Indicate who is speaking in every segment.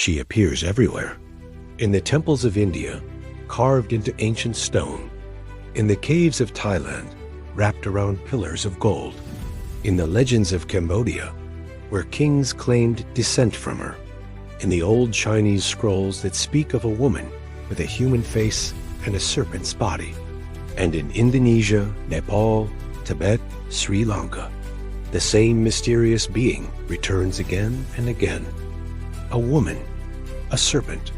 Speaker 1: She appears everywhere. In the temples of India, carved into ancient stone. In the caves of Thailand, wrapped around pillars of gold. In the legends of Cambodia, where kings claimed descent from her. In the old Chinese scrolls that speak of a woman with a human face and a serpent's body. And in Indonesia, Nepal, Tibet, Sri Lanka, the same mysterious being returns again and again. A woman, a serpent,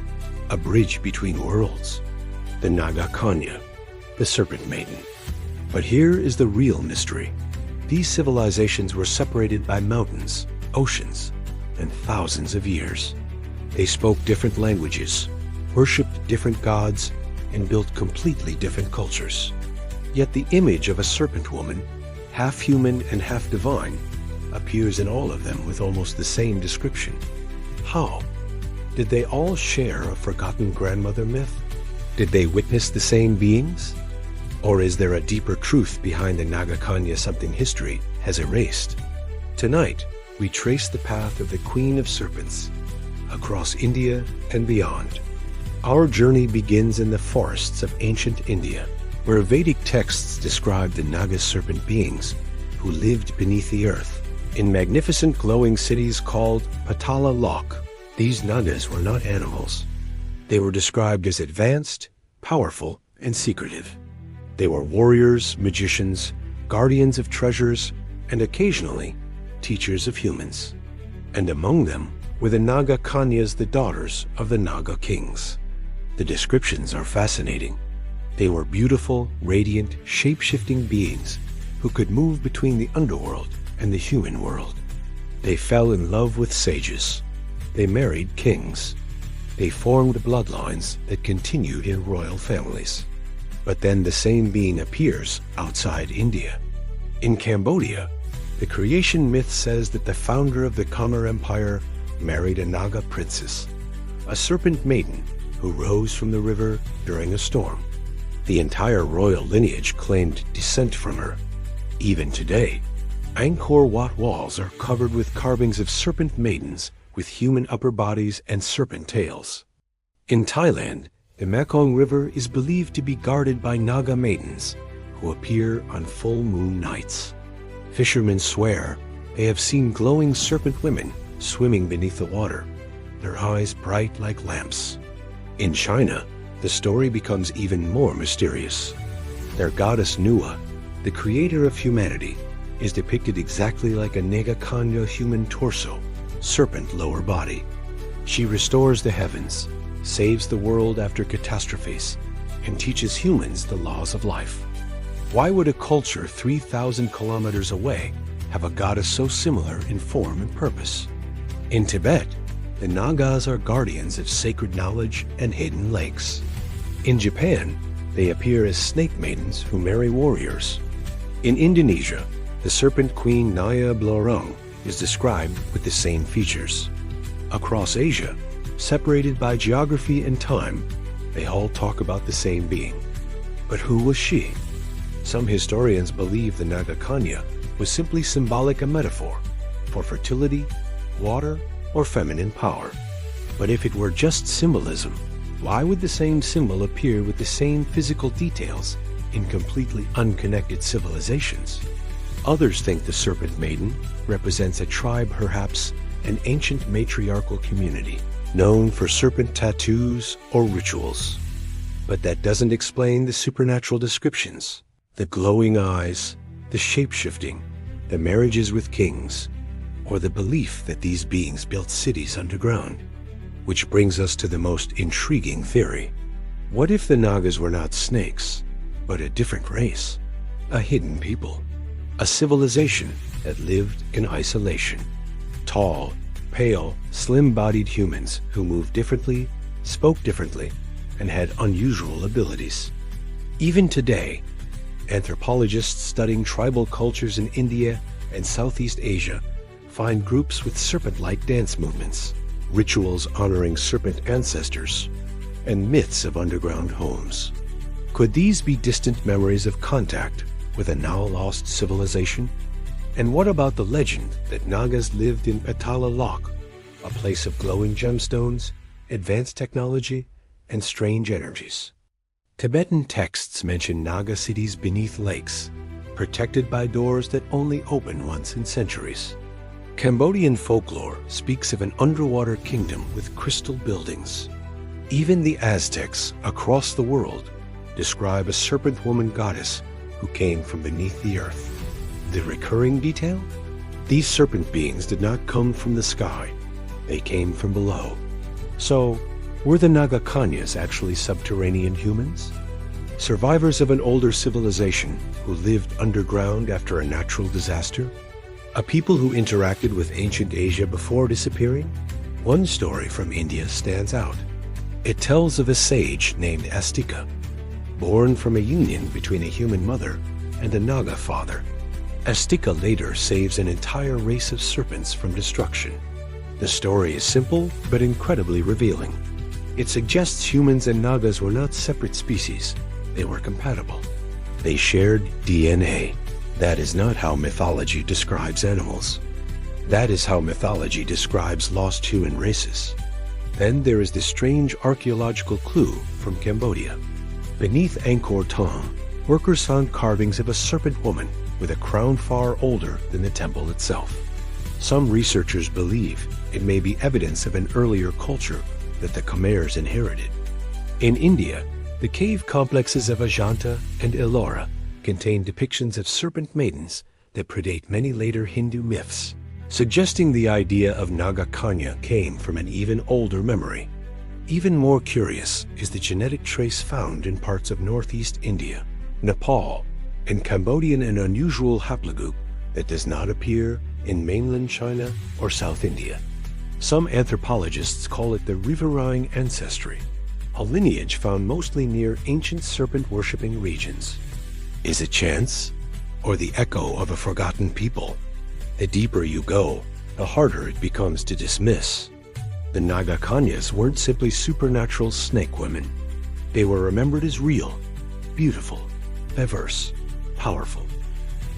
Speaker 1: a bridge between worlds. The Naga Kanya, the serpent maiden. But here is the real mystery. These civilizations were separated by mountains, oceans, and thousands of years. They spoke different languages, worshipped different gods, and built completely different cultures. Yet the image of a serpent woman, half human and half divine, appears in all of them with almost the same description. How? Did they all share a forgotten grandmother myth? Did they witness the same beings? Or is there a deeper truth behind the Naga Kanya, something history has erased? Tonight, we trace the path of the Queen of Serpents across India and beyond. Our journey begins in the forests of ancient India, where Vedic texts describe the Naga serpent beings who lived beneath the earth in magnificent glowing cities called Patala Lok. These Nagas were not animals. They were described as advanced, powerful, and secretive. They were warriors, magicians, guardians of treasures, and occasionally, teachers of humans. And among them were the Naga Kanyas, the daughters of the Naga kings. The descriptions are fascinating. They were beautiful, radiant, shape-shifting beings who could move between the underworld and the human world. They fell in love with sages. They married kings. They formed bloodlines that continued in royal families. But then the same being appears outside India. In Cambodia, the creation myth says that the founder of the Khmer Empire married a Naga princess, a serpent maiden who rose from the river during a storm. The entire royal lineage claimed descent from her. Even today, Angkor Wat walls are covered with carvings of serpent maidens with human upper bodies and serpent tails. In Thailand, the Mekong River is believed to be guarded by Naga maidens who appear on full moon nights. Fishermen swear they have seen glowing serpent women swimming beneath the water, their eyes bright like lamps. In China, the story becomes even more mysterious. Their goddess Nua, the creator of humanity, is depicted exactly like a Naga Kanya human torso, serpent lower body. She restores the heavens, saves the world after catastrophes, and teaches humans the laws of life. Why would a culture 3,000 kilometers away have a goddess so similar in form and purpose? In Tibet, the Nagas are guardians of sacred knowledge and hidden lakes. In Japan, they appear as snake maidens who marry warriors. In Indonesia, the serpent queen Naya Blorong is described with the same features. Across Asia, separated by geography and time, they all talk about the same being. But who was she? Some historians believe the Naga Kanya was simply symbolic, a metaphor for fertility, water, or feminine power. But if it were just symbolism, why would the same symbol appear with the same physical details in completely unconnected civilizations? Others think the serpent maiden represents a tribe, perhaps an ancient matriarchal community, known for serpent tattoos or rituals. But that doesn't explain the supernatural descriptions, the glowing eyes, the shape-shifting, the marriages with kings, or the belief that these beings built cities underground. Which brings us to the most intriguing theory. What if the Nagas were not snakes, but a different race, a hidden people, a civilization that lived in isolation? Tall, pale, slim-bodied humans who moved differently, spoke differently, and had unusual abilities. Even today, anthropologists studying tribal cultures in India and Southeast Asia find groups with serpent-like dance movements, rituals honoring serpent ancestors, and myths of underground homes. Could these be distant memories of contact with a now-lost civilization? And what about the legend that Nagas lived in Patala Lok, a place of glowing gemstones, advanced technology, and strange energies. Tibetan texts mention Naga cities beneath lakes, protected by doors that only open once in centuries. Cambodian folklore speaks of an underwater kingdom with crystal buildings. Even the Aztecs across the world describe a serpent woman goddess who came from beneath the earth. The recurring detail? These serpent beings did not come from the sky. They came from below. So, were the Naga Kanyas actually subterranean humans? Survivors of an older civilization who lived underground after a natural disaster? A people who interacted with ancient Asia before disappearing? One story from India stands out. It tells of a sage named Astika, born from a union between a human mother and a Naga father. Astika later saves an entire race of serpents from destruction. The story is simple but incredibly revealing. It suggests humans and Nagas were not separate species. They were compatible. They shared DNA. That is not how mythology describes animals. That is how mythology describes lost human races. Then there is this strange archaeological clue from Cambodia. Beneath Angkor Thom, workers found carvings of a serpent woman with a crown far older than the temple itself. Some researchers believe it may be evidence of an earlier culture that the Khmers inherited. In India, the cave complexes of Ajanta and Ellora contain depictions of serpent maidens that predate many later Hindu myths, suggesting the idea of Naga Kanya came from an even older memory. Even more curious is the genetic trace found in parts of northeast India, Nepal, and Cambodia, an unusual haplogroup that does not appear in mainland China or South India. Some anthropologists call it the riverine ancestry, a lineage found mostly near ancient serpent-worshipping regions. Is it chance, or the echo of a forgotten people? The deeper you go, the harder it becomes to dismiss. The Naga Kanyas weren't simply supernatural snake women. They were remembered as real, beautiful, diverse, powerful,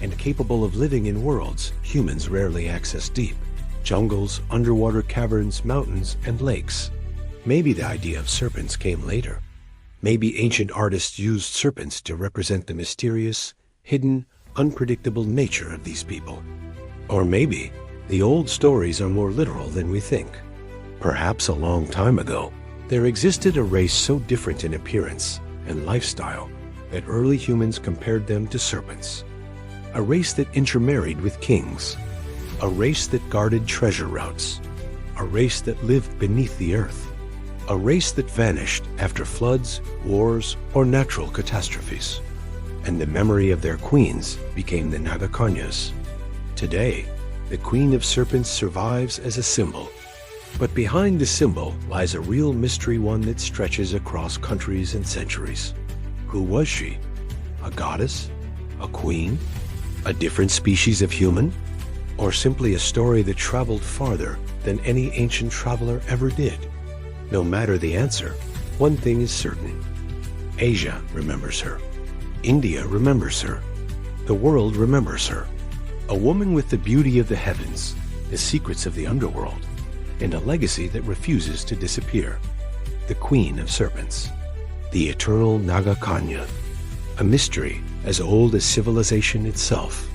Speaker 1: and capable of living in worlds humans rarely access deep. Jungles, underwater caverns, mountains, and lakes. Maybe the idea of serpents came later. Maybe ancient artists used serpents to represent the mysterious, hidden, unpredictable nature of these people. Or maybe the old stories are more literal than we think. Perhaps a long time ago, there existed a race so different in appearance and lifestyle that early humans compared them to serpents. A race that intermarried with kings. A race that guarded treasure routes. A race that lived beneath the earth. A race that vanished after floods, wars, or natural catastrophes. And the memory of their queens became the Naga Kanyas. Today, the Queen of Serpents survives as a symbol. But behind the symbol lies a real mystery, one that stretches across countries and centuries. Who was she? A goddess? A queen? A different species of human? Or simply a story that traveled farther than any ancient traveler ever did? No matter the answer, one thing is certain. Asia remembers her. India remembers her. The world remembers her. A woman with the beauty of the heavens, the secrets of the underworld, and a legacy that refuses to disappear. The Queen of Serpents. The eternal Naga Kanya. A mystery as old as civilization itself.